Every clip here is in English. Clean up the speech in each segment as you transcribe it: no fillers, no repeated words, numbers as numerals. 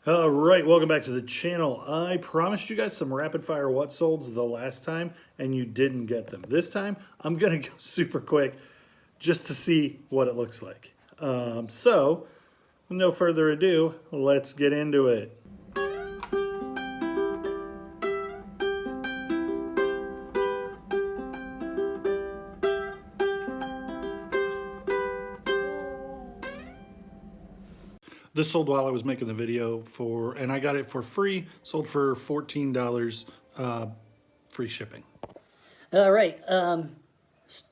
All right, welcome back to the channel. I promised you guys some rapid fire what solds the last time, and you didn't get them. This time, I'm gonna go super quick just to see what it looks like. So, with no further ado, let's get into it. This sold while I was making the video and I got it for free, sold for $14, free shipping. All right,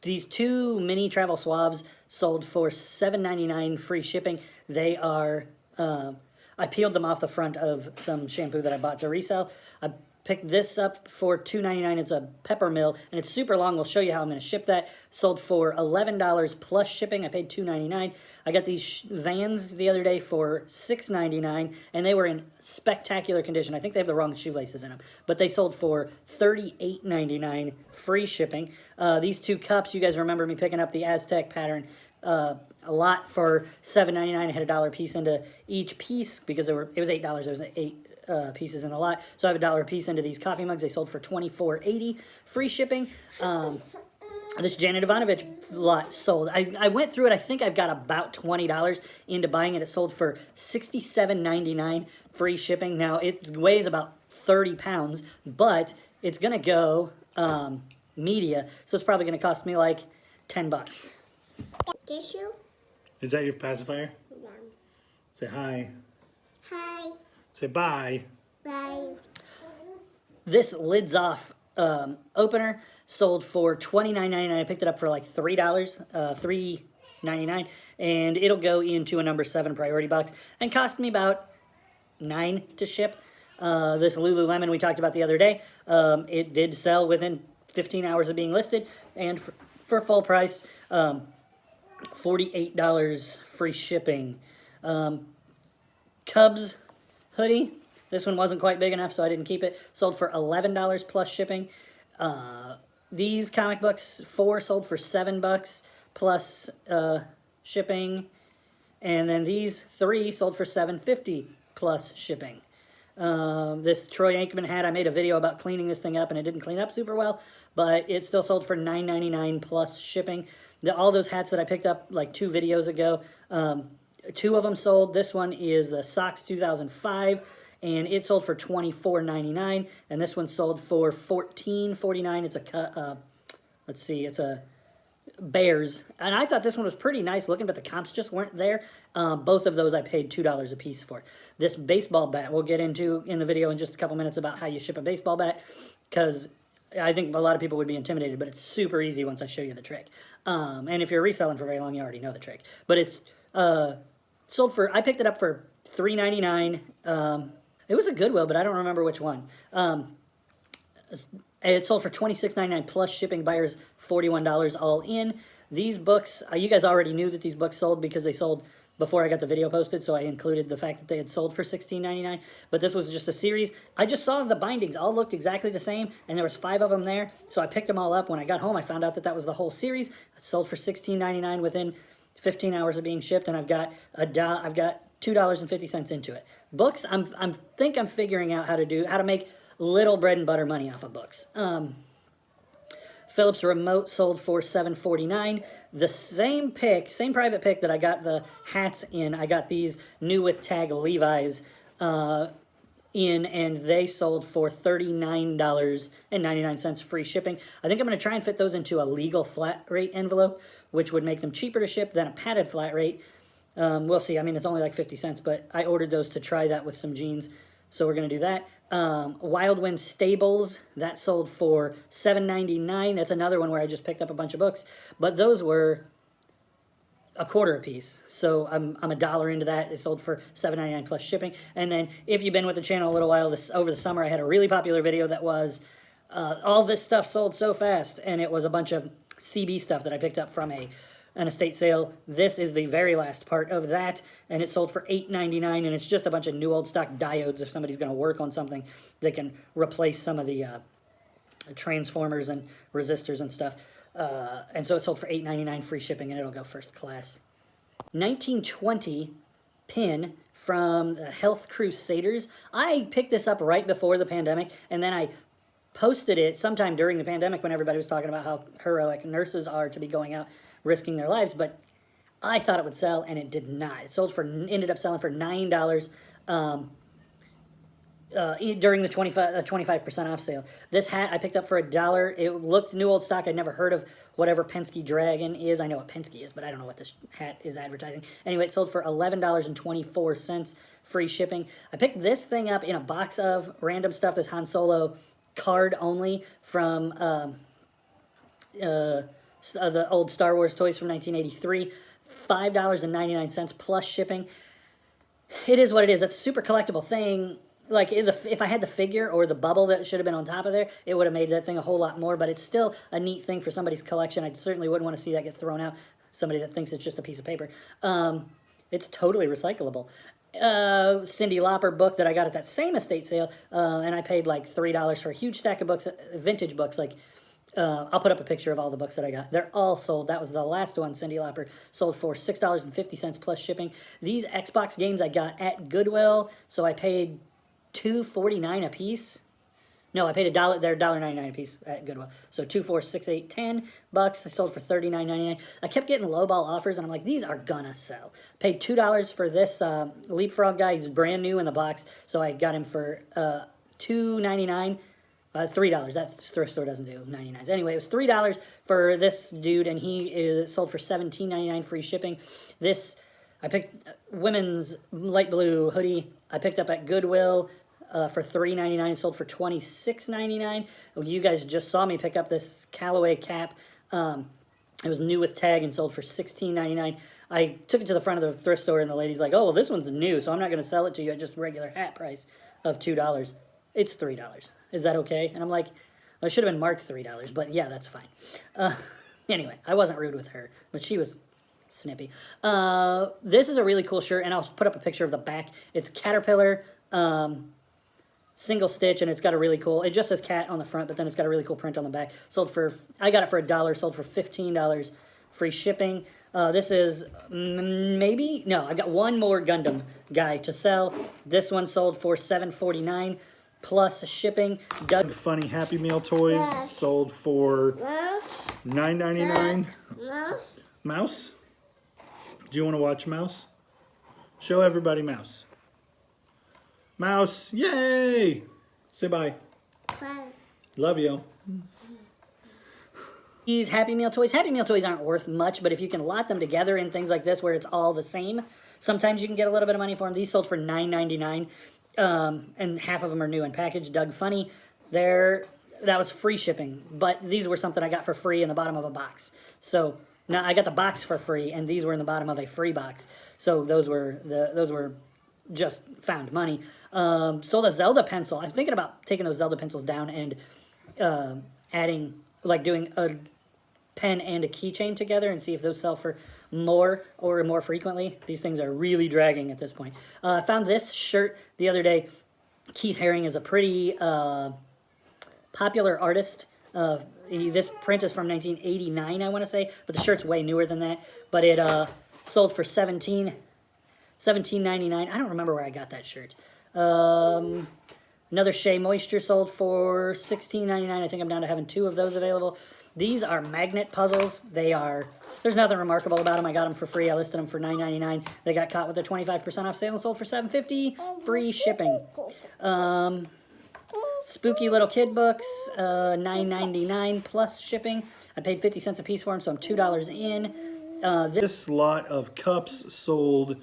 these two mini travel swabs sold for $7.99 free shipping. They are, I peeled them off the front of some shampoo that I bought to resell. I picked this up for $2.99. It's a pepper mill, and it's super long. We'll show you how I'm going to ship that. Sold for $11 plus shipping. I paid $2.99. I got these Vans the other day for $6.99, and they were in spectacular condition. I think they have the wrong shoelaces in them, but they sold for $38.99 free shipping. These two cups, you guys remember me picking up the Aztec pattern a lot for $7.99. I had $1 piece into each piece because it was $8. There was 8 pieces in the lot, so I have $1 a piece into these coffee mugs. They sold for $24.80 free shipping. This Janet Ivanovich lot sold. I went through it. I think I've got about $20 into buying it. It sold for $67.99 free shipping. Now it weighs about 30 pounds, but it's gonna go media, so it's probably gonna cost me like $10. Tissue? Is that your pacifier? Yeah. Say hi. Hi. Say bye. Bye. This lids off opener sold for $29.99. I picked it up for like $3, $3.99, and it'll go into a number 7 priority box and cost me about $9 to ship. This Lululemon we talked about the other day, it did sell within 15 hours of being listed, and for full price, $48 free shipping. Cubs hoodie. This one wasn't quite big enough, so I didn't keep it. Sold for $11 plus shipping. These comic books, 4 sold for $7 plus shipping. And then these 3 sold for $7.50 plus shipping. This Troy Aikman hat, I made a video about cleaning this thing up, and it didn't clean up super well, but it still sold for $9.99 plus shipping. All those hats that I picked up like 2 videos ago, 2 of them sold. This one is the Sox 2005, and it sold for $24.99, and this one sold for $14.49. It's a let's see, it's a Bears, and I thought this one was pretty nice looking, but the comps just weren't there. Both of those I paid $2 a piece for. This baseball bat we'll get into in the video in just a couple minutes about how you ship a baseball bat, because I think a lot of people would be intimidated, but it's super easy once I show you the trick. And if you're reselling for very long, you already know the trick. But it's sold for, I picked it up for $3.99. It was a Goodwill, but I don't remember which one. It sold for $26.99 plus shipping. Buyers $41 all in. These books, you guys already knew that these books sold because they sold before I got the video posted, so I included the fact that they had sold for $16.99. But this was just a series. I just saw the bindings all looked exactly the same, and there was 5 of them there, so I picked them all up. When I got home, I found out that that was the whole series. It sold for $16.99 within 15 hours of being shipped, and I've got $2.50 into it. Books, I think I'm figuring out how to make little bread and butter money off of books. Philips remote sold for $7.49. The same private pick that I got the hats in, I got these new with tag Levi's in, and they sold for $39.99 free shipping. I think I'm going to try and fit those into a legal flat rate envelope, which would make them cheaper to ship than a padded flat rate. We'll see. I mean, it's only like 50 cents, but I ordered those to try that with some jeans, so we're going to do that. Wild Wind Stables, that sold for $7.99. That's another one where I just picked up a bunch of books, but those were $0.25 a piece, so I'm $1 into that. It sold for $7.99 plus shipping. And then if you've been with the channel a little while, over the summer I had a really popular video that was all this stuff sold so fast, and it was a bunch of CB stuff that I picked up from an estate sale. This is the very last part of that, and it sold for $8.99, and it's just a bunch of new old stock diodes. If somebody's going to work on something, they can replace some of the transformers and resistors and stuff. And so it sold for $8.99 free shipping, and it'll go first class. 1920 pin from the Health Crusaders. I picked this up right before the pandemic, and then I posted it sometime during the pandemic when everybody was talking about how heroic nurses are to be going out risking their lives. But I thought it would sell, and it did not. It ended up selling for $9 during the 25% off sale. This hat I picked up for $1. It looked new old stock. I'd never heard of whatever Penske Dragon is. I know what Penske is, but I don't know what this hat is advertising. Anyway, it sold for $11.24, free shipping. I picked this thing up in a box of random stuff, this Han Solo card only from the old Star Wars toys from 1983. $5.99 plus shipping. It is what it is. It's a super collectible thing. Like, if I had the figure or the bubble that should have been on top of there, it would have made that thing a whole lot more, but it's still a neat thing for somebody's collection. I certainly wouldn't want to see that get thrown out, somebody that thinks it's just a piece of paper. It's totally recyclable. Cyndi Lauper book that I got at that same estate sale, and I paid like $3 for a huge stack of books, vintage books. Like, I'll put up a picture of all the books that I got. They're all sold. That was the last one. Cyndi Lauper sold for $6.50 plus shipping. These Xbox games I got at Goodwill, so I paid $2.49 a piece. No, I paid $1. They're $1.99 a piece at Goodwill. So 2, 4, 6, 8, $10. I sold for $39.99. I kept getting lowball offers, and I'm like, these are gonna sell. Paid $2 for this Leapfrog guy. He's brand new in the box, so I got him for $2.99. $3. That thrift store doesn't do 99s. Anyway, it was $3 for this dude, and he is sold for $17.99 free shipping. This, I picked women's light blue hoodie. I picked up at Goodwill for $3.99. Sold for $26.99. You guys just saw me pick up this Callaway cap. It was new with tag and sold for $16.99. I took it to the front of the thrift store, and the lady's like, "Oh, well, this one's new, so I'm not going to sell it to you at just regular hat price of $2. It's $3. Is that okay?" And I'm like, well, it should have been marked $3, but yeah, that's fine. Anyway, I wasn't rude with her, but she was snippy. This is a really cool shirt, and I'll put up a picture of the back. It's Caterpillar single stitch, and it's got a really cool, it just says cat on the front, but then it's got a really cool print on the back. I got it for $1, sold for $15, free shipping. This is I got one more Gundam guy to sell. This one sold for $7.49 plus shipping. Doug Funny Happy Meal toys sold for $9.99. Mouse? Do you want to watch Mouse? Show everybody Mouse. Mouse, yay! Say bye. Bye. Love you. These Happy Meal toys aren't worth much, but if you can lot them together in things like this where it's all the same, sometimes you can get a little bit of money for them. These sold for $9.99, and half of them are new and packaged. Doug Funny, that was free shipping, but these were something I got for free in the bottom of a box. So now I got the box for free, and these were in the bottom of a free box. So those were just found money. Sold a Zelda pencil. I'm thinking about taking those Zelda pencils down and adding, like doing a pen and a keychain together and see if those sell for more or more frequently. These things are really dragging at this point. I found this shirt the other day. Keith Haring is a pretty popular artist. This print is from 1989, I want to say, but the shirt's way newer than that. But it sold for $17.99. I don't remember where I got that shirt. Another Shea Moisture sold for $16.99. I think I'm down to having 2 of those available. These are magnet puzzles. There's nothing remarkable about them. I got them for free. I listed them for $9.99. They got caught with a 25% off sale and sold for $7.50. Free shipping. Spooky little kid books, $9.99 plus shipping. I paid 50 cents a piece for them, so I'm $2 in. This lot of cups sold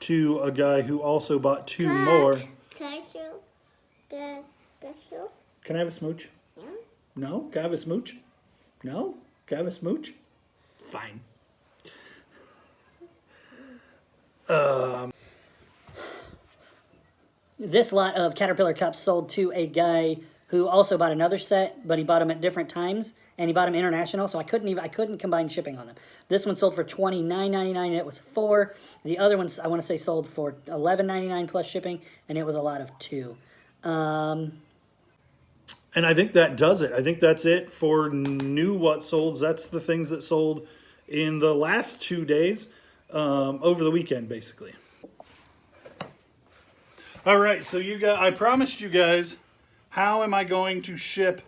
to a guy who also bought 2 more. Can I have a smooch? No? Can I have a smooch? No? Can I have a smooch? Fine. This lot of Caterpillar cups sold to a guy who also bought another set, but he bought them at different times, and he bought them international, so I couldn't combine shipping on them. This one sold for $29.99, and it was 4. The other ones, I want to say, sold for $11.99 plus shipping, and it was a lot of 2. And I think that does it. I think that's it for new what solds. That's the things that sold in the last 2 days, over the weekend, basically. All right, so I promised you guys, how am I going to ship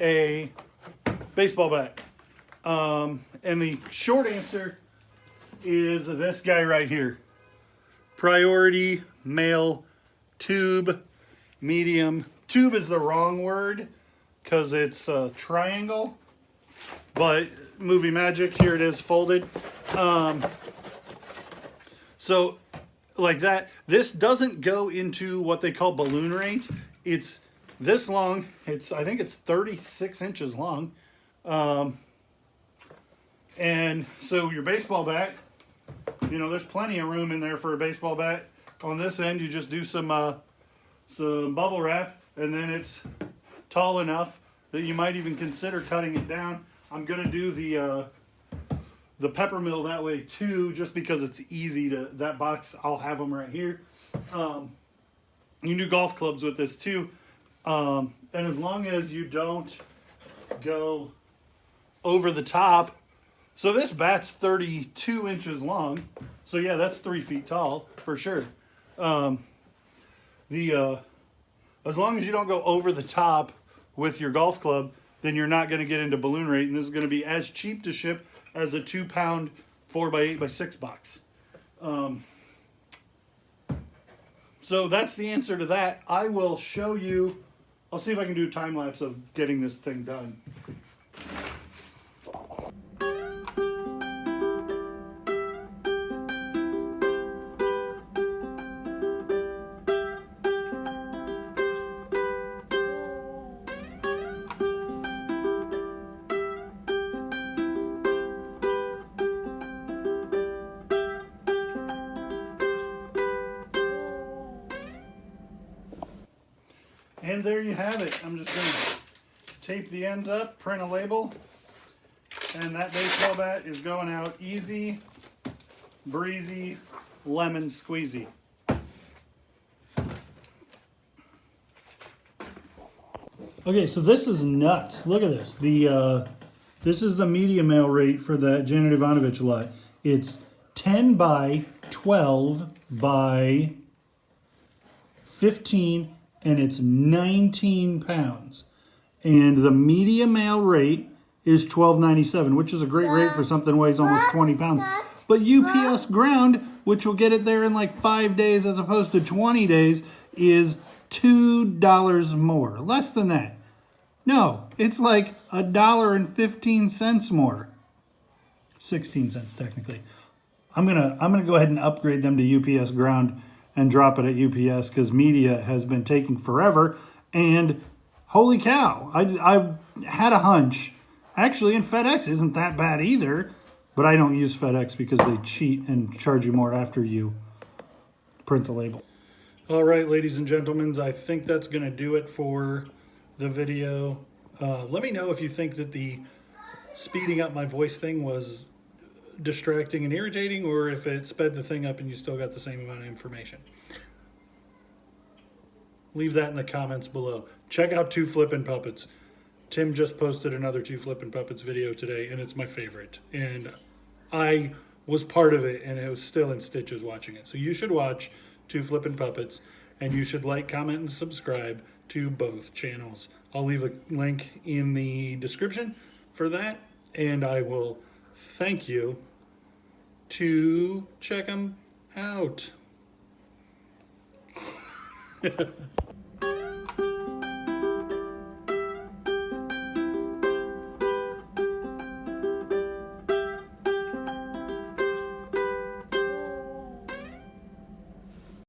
a baseball bat? And the short answer is this guy right here. Priority mail tube medium. Tube is the wrong word because it's a triangle, but movie magic, here it is folded. So like that, this doesn't go into what they call balloon rate. It's this long. I think it's 36 inches long. And so your baseball bat, you know, there's plenty of room in there for a baseball bat. On this end, you just do some bubble wrap, and then it's tall enough that you might even consider cutting it down. I'm gonna do the pepper mill that way too, just because it's easy to, that box, I'll have them right here. You can do golf clubs with this too. And as long as you don't go over the top. So this bat's 32 inches long. So yeah, that's 3 feet tall for sure. As long as you don't go over the top with your golf club, then you're not going to get into balloon rate, and this is going to be as cheap to ship as a 2-pound 4x8x6 box. So that's the answer to that. I will show you. I'll see if I can do a time lapse of getting this thing done. And there you have it. I'm just going to tape the ends up, print a label, and that baseball bat is going out easy, breezy, lemon squeezy. Okay, so this is nuts. Look at this. This is the media mail rate for the Janet Ivanovich lot. It's 10 by 12 by 15, and it's 19 pounds. And the media mail rate is $12.97, which is a great rate for something that weighs almost 20 pounds. But UPS ground, which will get it there in like 5 days as opposed to 20 days, is $2 more. Less than that. No, it's like $1.15 more. 16 cents technically. I'm gonna go ahead and upgrade them to UPS ground and drop it at UPS because media has been taking forever. And holy cow, I had a hunch. Actually, and FedEx isn't that bad either, but I don't use FedEx because they cheat and charge you more after you print the label. All right, ladies and gentlemen, I think that's going to do it for the video. Let me know if you think that the speeding up my voice thing was distracting and irritating, or if it sped the thing up and you still got the same amount of information. Leave that in the comments below. Check out 2 Flippin Puppets. Tim just posted another 2 Flippin Puppets video today, and it's my favorite. And I was part of it, and it was still in stitches watching it. So you should watch 2 Flippin Puppets, and you should like, comment, and subscribe to both channels. I'll leave a link in the description for that, and I will thank you to check them out.